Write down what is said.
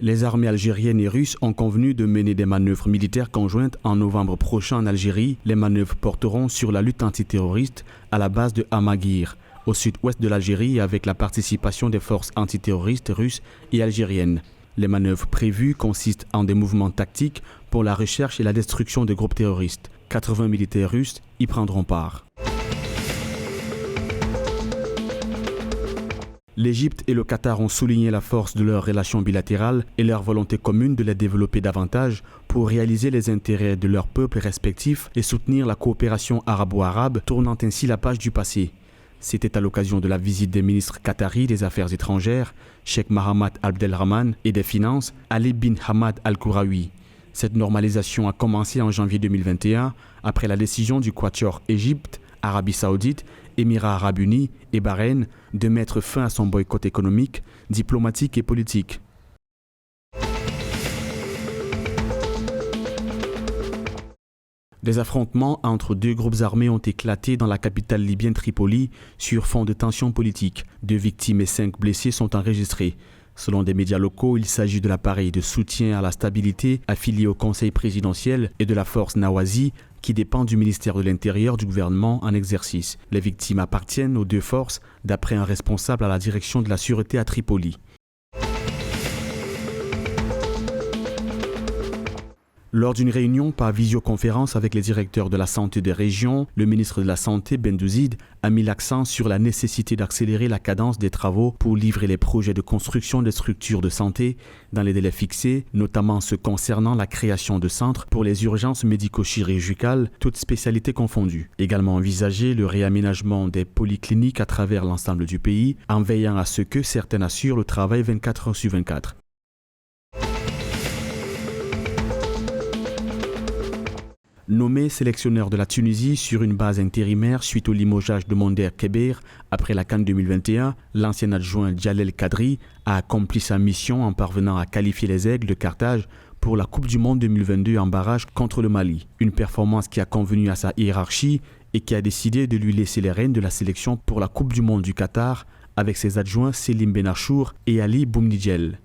Les armées algériennes et russes ont convenu de mener des manœuvres militaires conjointes en novembre prochain en Algérie. Les manœuvres porteront sur la lutte antiterroriste à la base de Amaguir, au sud-ouest de l'Algérie, avec la participation des forces antiterroristes russes et algériennes. Les manœuvres prévues consistent en des mouvements tactiques pour la recherche et la destruction de groupes terroristes. 80 militaires russes y prendront part. L'Égypte et le Qatar ont souligné la force de leurs relations bilatérales et leur volonté commune de les développer davantage pour réaliser les intérêts de leurs peuples respectifs et soutenir la coopération arabo-arabe, tournant ainsi la page du passé. C'était à l'occasion de la visite des ministres qataris des Affaires étrangères, Cheikh Mohammed Abdelrahman, et des Finances, Ali bin Hamad Al-Kouraoui. Cette normalisation a commencé en janvier 2021 après la décision du Quatuor Égypte, Arabie Saoudite, Émirats Arabes Unis et Bahreïn de mettre fin à son boycott économique, diplomatique et politique. Des affrontements entre deux groupes armés ont éclaté dans la capitale libyenne Tripoli sur fond de tensions politiques. 2 victimes et 5 blessés sont enregistrés. Selon des médias locaux, il s'agit de l'appareil de soutien à la stabilité affilié au Conseil présidentiel et de la force Nawazi qui dépend du ministère de l'Intérieur du gouvernement en exercice. Les victimes appartiennent aux 2 forces, d'après un responsable à la direction de la sûreté à Tripoli. Lors d'une réunion par visioconférence avec les directeurs de la santé des régions, le ministre de la Santé, Bendouzid, a mis l'accent sur la nécessité d'accélérer la cadence des travaux pour livrer les projets de construction des structures de santé dans les délais fixés, notamment ceux concernant la création de centres pour les urgences médico-chirurgicales, toutes spécialités confondues. Également envisager le réaménagement des polycliniques à travers l'ensemble du pays, en veillant à ce que certaines assurent le travail 24 heures sur 24. Nommé sélectionneur de la Tunisie sur une base intérimaire suite au limogeage de Monder Kébir après la CAN 2021, l'ancien adjoint Djalel Kadri a accompli sa mission en parvenant à qualifier les Aigles de Carthage pour la Coupe du Monde 2022 en barrage contre le Mali. Une performance qui a convenu à sa hiérarchie et qui a décidé de lui laisser les rênes de la sélection pour la Coupe du Monde du Qatar avec ses adjoints Selim Benachour et Ali Boumnidjel.